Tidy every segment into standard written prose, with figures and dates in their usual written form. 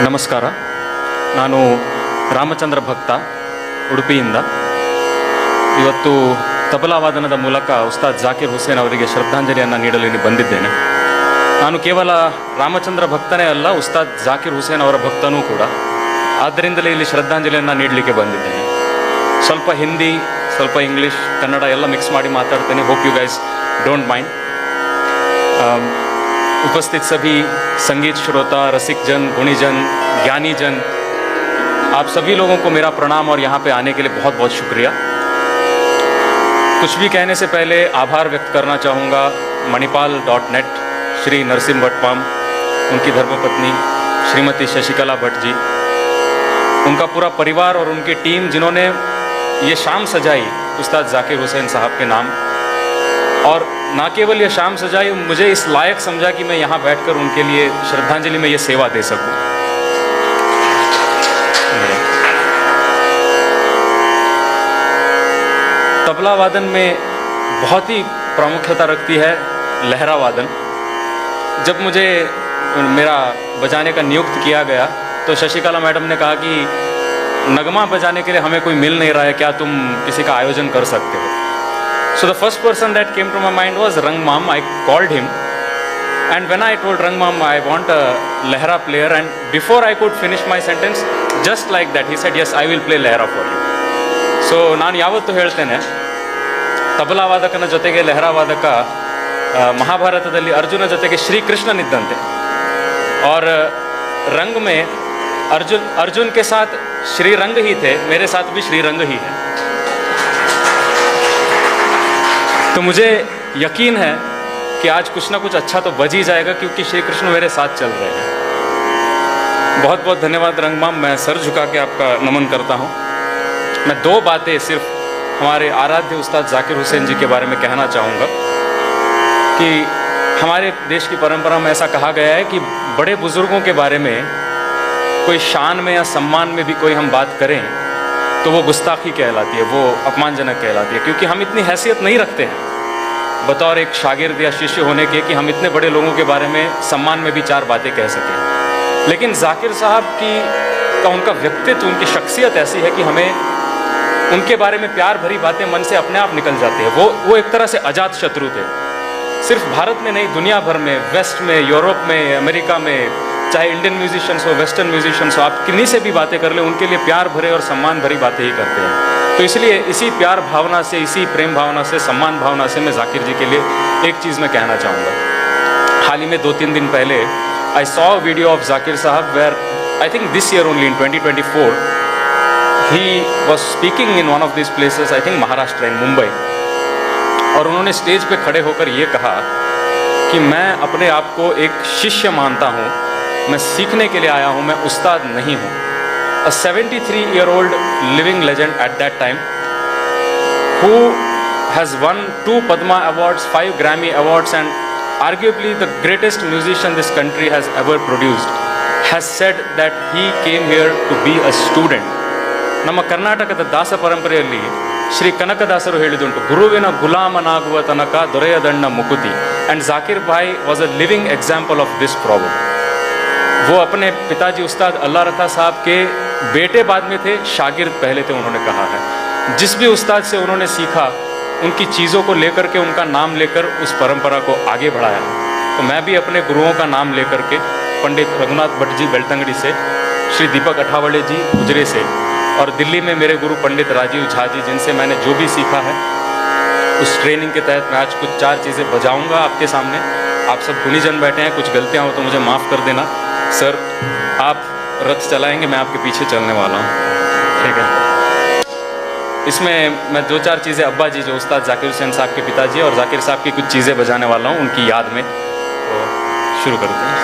ನಮಸ್ಕಾರ. ನಾನು ರಾಮಚಂದ್ರ ಭಕ್ತ, ಉಡುಪಿಯಿಂದ. ಇವತ್ತು ತಬಲಾ ವಾದನದ ಮೂಲಕ ಉಸ್ತಾದ್ ಜಾಕಿರ್ ಹುಸೇನ್ ಅವರಿಗೆ ಶ್ರದ್ಧಾಂಜಲಿಯನ್ನು ನೀಡಲು ಇಲ್ಲಿ ಬಂದಿದ್ದೇನೆ. ನಾನು ಕೇವಲ ರಾಮಚಂದ್ರ ಭಕ್ತನೇ ಅಲ್ಲ, ಉಸ್ತಾದ್ ಜಾಕಿರ್ ಹುಸೇನ್ ಅವರ ಭಕ್ತನೂ ಕೂಡ. ಆದ್ದರಿಂದಲೇ ಇಲ್ಲಿ ಶ್ರದ್ಧಾಂಜಲಿಯನ್ನು ನೀಡಲಿಕ್ಕೆ ಬಂದಿದ್ದೇನೆ. ಸ್ವಲ್ಪ ಹಿಂದಿ, ಸ್ವಲ್ಪ ಇಂಗ್ಲೀಷ್, ಕನ್ನಡ ಎಲ್ಲ ಮಿಕ್ಸ್ ಮಾಡಿ ಮಾತಾಡ್ತೇನೆ. Hope you guys don't mind. उपस्थित सभी संगीत श्रोता, रसिक जन, गुणीजन, ज्ञानी जन, आप सभी लोगों को मेरा प्रणाम और यहाँ पे आने के लिए बहुत बहुत शुक्रिया. कुछ भी कहने से पहले आभार व्यक्त करना चाहूँगा मणिपाल.net, श्री नरसिंह भट्टपाम, उनकी धर्मपत्नी श्रीमती शशिकला भट्ट जी, उनका पूरा परिवार और उनकी टीम जिन्होंने ये शाम सजाई उस्ताद जाकिर हुसैन साहब के नाम. और ना केवल ये शाम सजाई, मुझे इस लायक समझा कि मैं यहाँ बैठकर उनके लिए श्रद्धांजलि में ये सेवा दे सकूं. तबला वादन में बहुत ही प्रामुख्यता रखती है लहरा वादन. जब मुझे मेरा बजाने का नियुक्त किया गया तो शशिकला मैडम ने कहा कि नगमा बजाने के लिए हमें कोई मिल नहीं रहा है, क्या तुम किसी का आयोजन कर सकते हो? So the first person that came to my mind was Rangmam. I called him, and when I told Rangmam I want a lehra player, and before I could finish my sentence, just like that he said, yes, I will play lehra for you. So ನಾನು ಯಾವತ್ತೂ ಹೇಳ್ತೇನೆ, ತಬಲಾ ವಾದಕನ ಜೊತೆಗೆ ಲಹರಾ ವಾದಕ ಮಹಾಭಾರತದಲ್ಲಿ ಅರ್ಜುನ ಜೊತೆಗೆ ಶ್ರೀಕೃಷ್ಣನಿದ್ದಂತೆ. और रंग में अर्जुन के साथ श्री रंग ही थे, मेरे साथ भी श्री रंग ही है. तो मुझे यकीन है कि आज कुछ ना कुछ अच्छा तो बज ही जाएगा, क्योंकि श्री कृष्ण मेरे साथ चल रहे हैं. बहुत बहुत धन्यवाद रंगमाम. मैं सर झुका के आपका नमन करता हूँ. मैं दो बातें सिर्फ हमारे आराध्य उस्ताद जाकिर हुसैन जी के बारे में कहना चाहूँगा कि हमारे देश की परंपरा में ऐसा कहा गया है कि बड़े बुज़ुर्गों के बारे में कोई शान में या सम्मान में भी कोई हम बात करें तो वो गुस्ताखी कहलाती है, वो अपमानजनक कहलाती है, क्योंकि हम इतनी हैसियत नहीं रखते हैं बतौर एक शागिर्द या शिष्य होने के कि हम इतने बड़े लोगों के बारे में सम्मान में भी चार बातें कह सकें. लेकिन जाकिर साहब का उनका व्यक्तित्व, उनकी शख्सियत ऐसी है कि हमें उनके बारे में प्यार भरी बातें मन से अपने आप निकल जाती है. वो एक तरह से अजात शत्रु थे. सिर्फ भारत में नहीं, दुनिया भर में, वेस्ट में, यूरोप में, अमेरिका में, चाहे इंडियन म्यूजिशियंस हो, वेस्टर्न म्यूजिशियंस हो, आप किन्हीं से भी बातें कर ले, उनके लिए प्यार भरे और सम्मान भरी बातें ही करते हैं. तो इसलिए इसी प्यार भावना से, इसी प्रेम भावना से, सम्मान भावना से मैं जाकिर जी के लिए एक चीज़ मैं कहना चाहूँगा. हाल ही में 2-3 दिन पहले I saw a video of Zakir sahab where I think this year only in 2024 ही was speaking in one of this places, I think Maharashtra in Mumbai. और उन्होंने स्टेज पे खड़े होकर ये कहा कि मैं अपने आप को एक शिष्य मानता हूँ, मैं सीखने के लिए आया हूँ, मैं उस्ताद नहीं हूँ. A 73-year-old living legend at that time who has won 2 Padma Awards, 5 Grammy Awards, and arguably the greatest musician this country has ever produced, has said that he came here to be a student. ನಮ್ಮ ಕರ್ನಾಟಕದ ದಾಸ ಪರಂಪರೆಯಲ್ಲಿ ಶ್ರೀ ಕನಕದಾಸರು ಹೇಳಿದುಂಟು, ಗುರುವಿನ ಗುಲಾಮನಾಗುವ ತನಕ ದೊರೆಯದಣ್ಣ ಮುಕುತಿ. And Zakir भाई was a living example of this problem. वो अपने पिताजी उस्ताद अल्लाह रखा साहब के बेटे बाद में थे, शागिर्द पहले थे. उन्होंने कहा है जिस भी उस्ताद से उन्होंने सीखा, उनकी चीज़ों को लेकर के, उनका नाम लेकर उस परंपरा को आगे बढ़ाया. तो मैं भी अपने गुरुओं का नाम लेकर के, पंडित रघुनाथ भट्ट जी बेलतंगड़ी से, श्री दीपक अठावले जी गुजरे से, और दिल्ली में मेरे गुरु पंडित राजीव झा जी, जिनसे मैंने जो भी सीखा है उस ट्रेनिंग के तहत मैं आज कुछ 4 चीज़ें बजाऊंगा आपके सामने. आप सब गुणीजन बैठे हैं, कुछ गलतियां हो तो मुझे माफ़ कर देना. सर आप रथ चलाएंगे, मैं आपके पीछे चलने वाला हूँ, ठीक है? इसमें मैं 2-4 चीज़ें अब्बा जी, जो उस्ताद जाकिर हुसैन साहब के पिताजी, और जाकिर साहब की कुछ चीज़ें बजाने वाला हूँ उनकी याद में. तो शुरू करते हैं.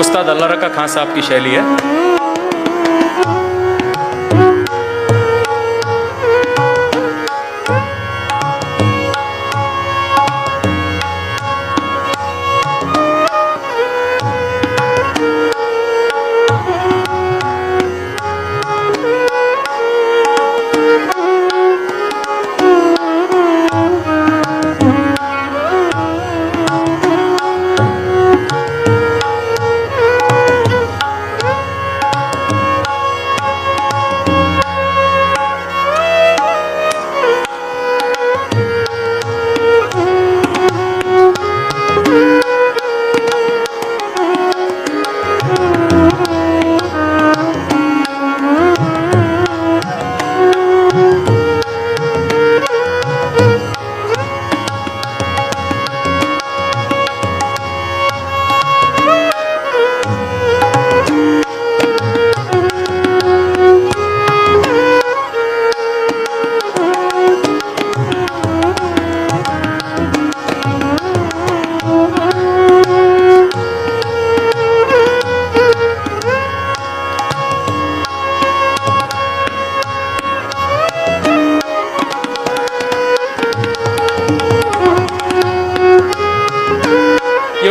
उस्ताद अल्लाह रखा खान साहब की शैली है।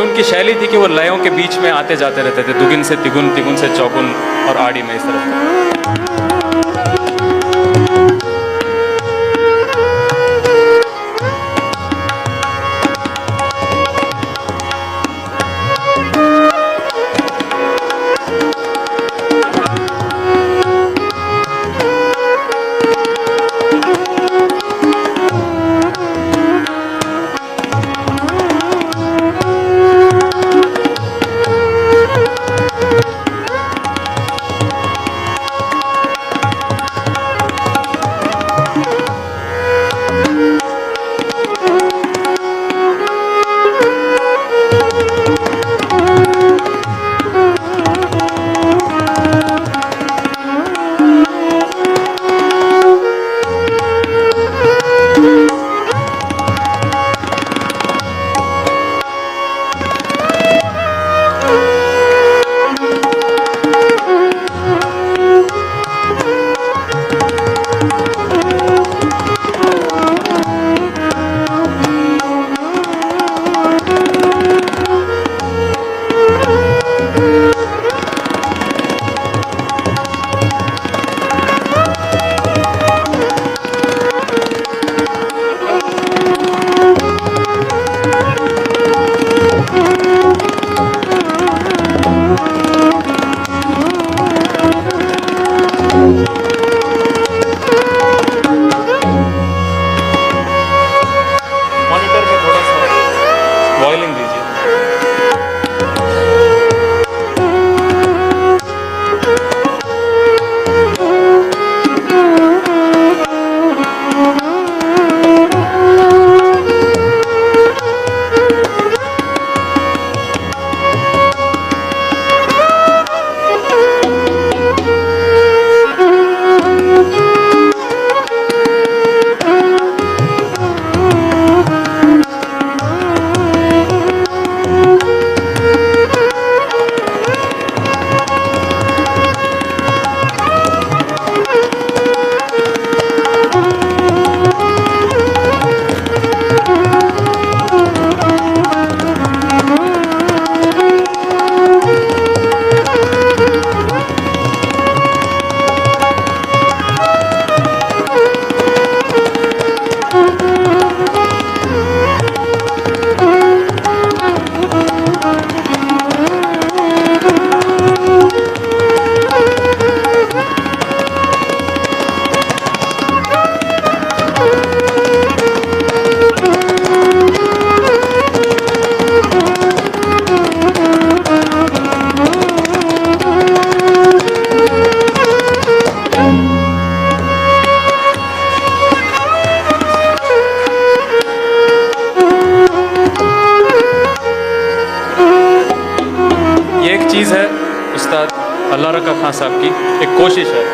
उनकी शैली थी कि वो लयों के बीच में आते जाते रहते थे, दुगुन से तिगुन, तिगुन से चौगुन और आड़ी में इस तरह। चीज़ है उस्ताद अल्लाह रखा खान साहब की एक कोशिश है।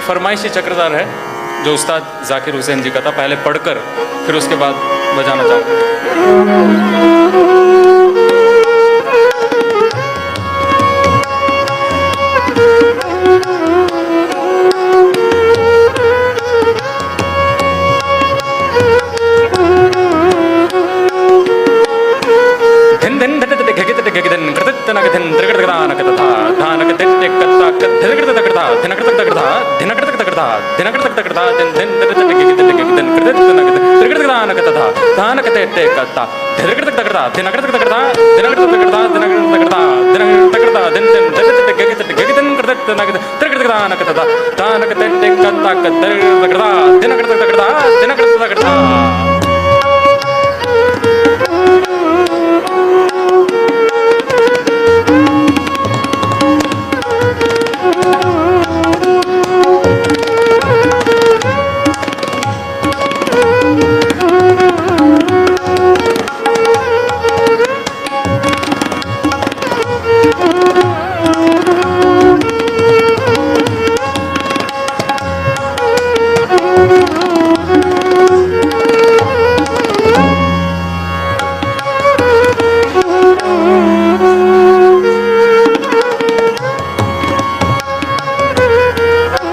फरमाइशी चक्रधार है जो उस्ताद जाकिर हुसैन जी का था, पहले पढ़कर फिर उसके बाद बजाना चाहूँगा।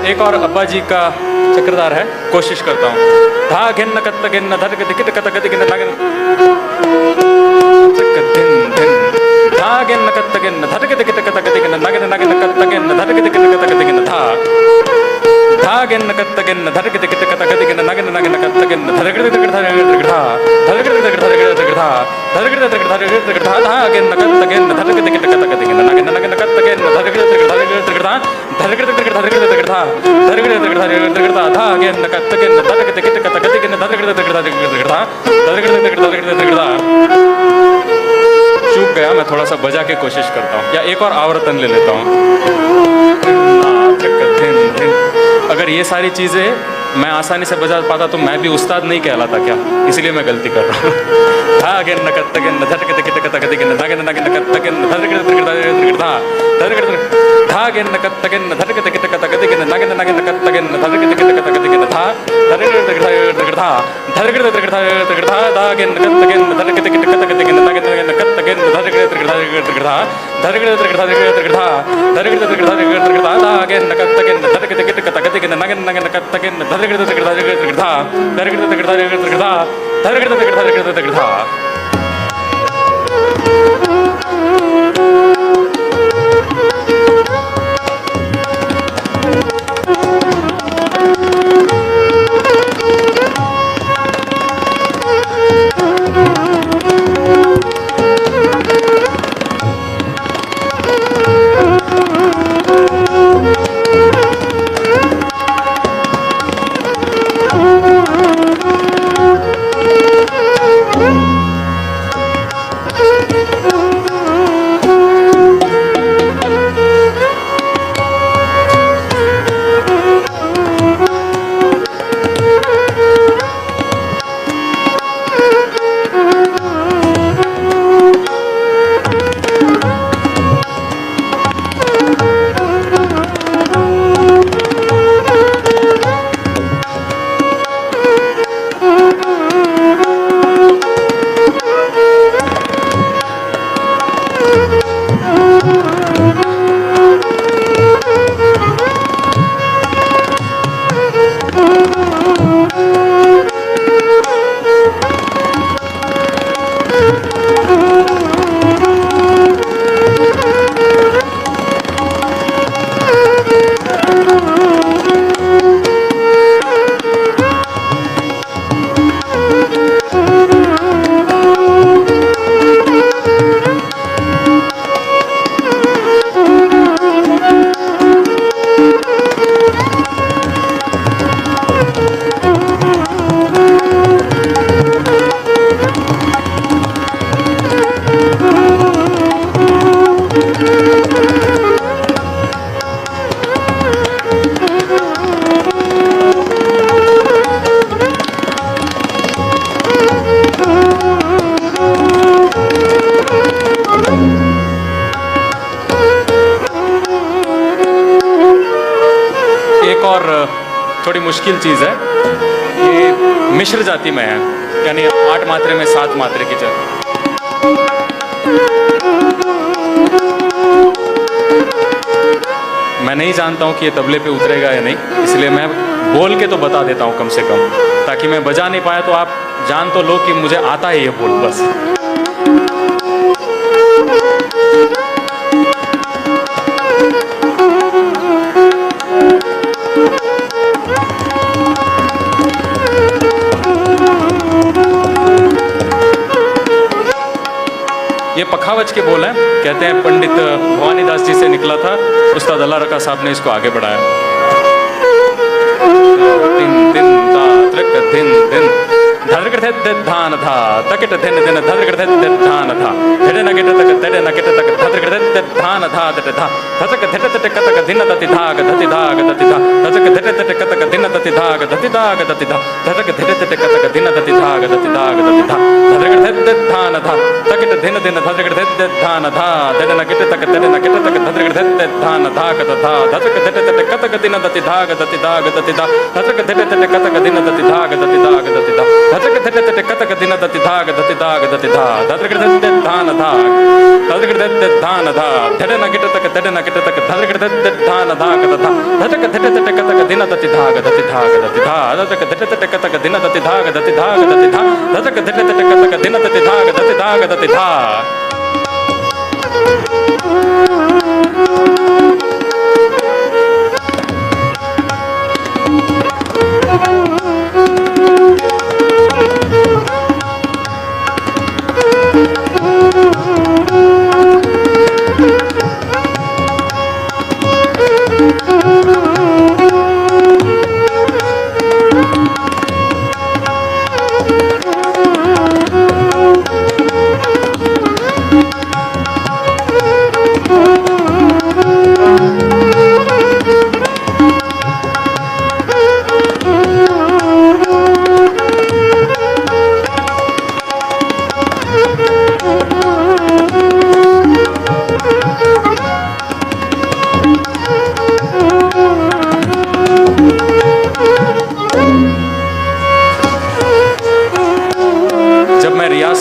एक और अब्बा जी का चक्रधार है, कोशिश करता हूँ। धा घिन्न कत्त घिन्न धर गिट कत गति गिन्न नागिन धा गिन्न कत्त गिन्न धर गिट कत गति गिन्न नागिन नागिन कत्त गिन्न धर गिट कत गति गिन्न धा गिन्न कत्त गिन्न धर गिट कत गति गिन्न नागिन नागिन कत्त गिन्न धर गिट धा धा गिन्न कत्त गिन्न धर गिट कत गति गिन्न नागिन नागिन कत्त गिन्न धर गिट धा चूक गया, मैं थोड़ा सा बजा के कोशिश करता हूँ, या एक और आवर्तन ले लेता हूँ। अगर ये सारी चीजें मैं आसानी से बजा पाता तो मैं भी उस्ताद नहीं कहलाता क्या, इसलिए मैं गलती कर रहा हूँ। थोड़ी मुश्किल चीज़ है। ये मिश्र जाति में है, यानी 8 मात्रे में 7 मात्रे की जगह। मैं नहीं जानता हूँ कि ये तबले पे उतरेगा या नहीं, इसलिए मैं बोल के तो बता देता हूँ कम से कम, ताकि मैं बजा नहीं पाया तो आप जान तो लो कि मुझे आता है ये बोल बस। ये पखावज के बोल हैं, कहते हैं पंडित भवानी दास जी से निकला था, उस्ताद अल्लाह रखा साहब ने इसको आगे बढ़ाया। दिन दिन ता त्रिक दिन दिन धरकर थे धान था तकिट दिन दिन धरकर थे धान था हेडे न गिट तक तेरे न गिट तक धरकर थे धान था दट था धतक धट तट कतक दिन दति धाग दति धाग दति धा धतक धट तट कतक दिन दति धाग दति धाग दति धा धतक धट तट कतक दिन दति धाग दति धाग दति धा धरकर थे धान था तकिट दिन दिन धरकर थे धान था तेरे न गिट तक तेरे न गिट तक धरकर थे धान था कत था धतक धट तट कतक दिन दति धाग दति धाग दति धा धतक धट तट कतक दिन दति धाग दति धाग दति धा धतक धट तट कतक दिन दति धाग दति धाग दति धा धतक धट धान था धतक धट धान था धड़े न गिट तक धड़े न गिट तक धतक धट धान था कत था धतक धट तट कतक दिन दति धाग दति धाग दति धा धतक धट तट कतक दिन दति धाग दति धाग दति धा धतक धट तट कतक दिन दति धाग दति धाग दति धा।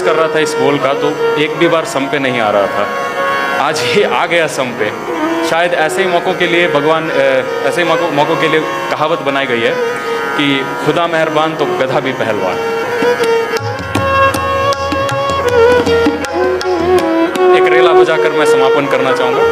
कर रहा था इस बोल का तो एक भी बार सम पे नहीं आ रहा था, आज ये आ गया सम पे। शायद ऐसे ही मौक़ों के लिए भगवान, ऐसे ही मौक़ों के लिए कहावत बनाई गई है कि खुदा मेहरबान तो गधा भी पहलवान। एक रेला बजाकर मैं समापन करना चाहूँगा।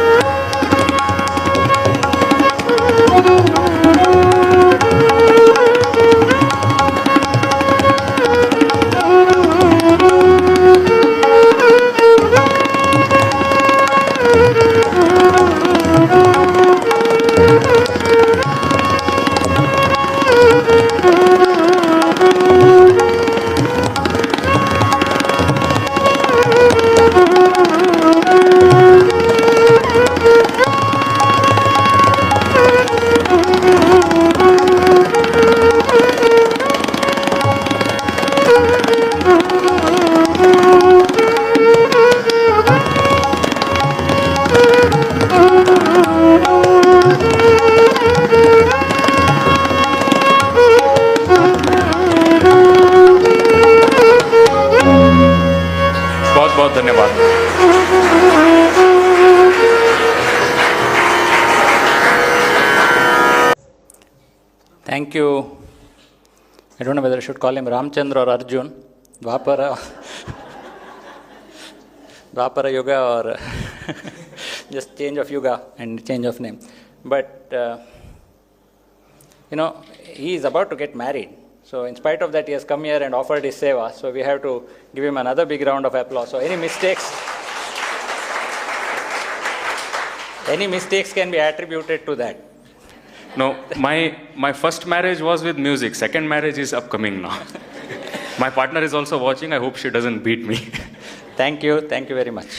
बहुत धन्यवाद। Thank you. I don't know whether I should call him Ramchandra or Arjun, Dwapara Yuga or just change of Yuga and change of name. But he is about to get married. So in spite of that, he has come here and offered his seva. So we have to give him another big round of applause. So any mistakes can be attributed to that. No, my first marriage was with music. Second marriage is upcoming now. My partner is also watching. I hope she doesn't beat me. Thank you very much.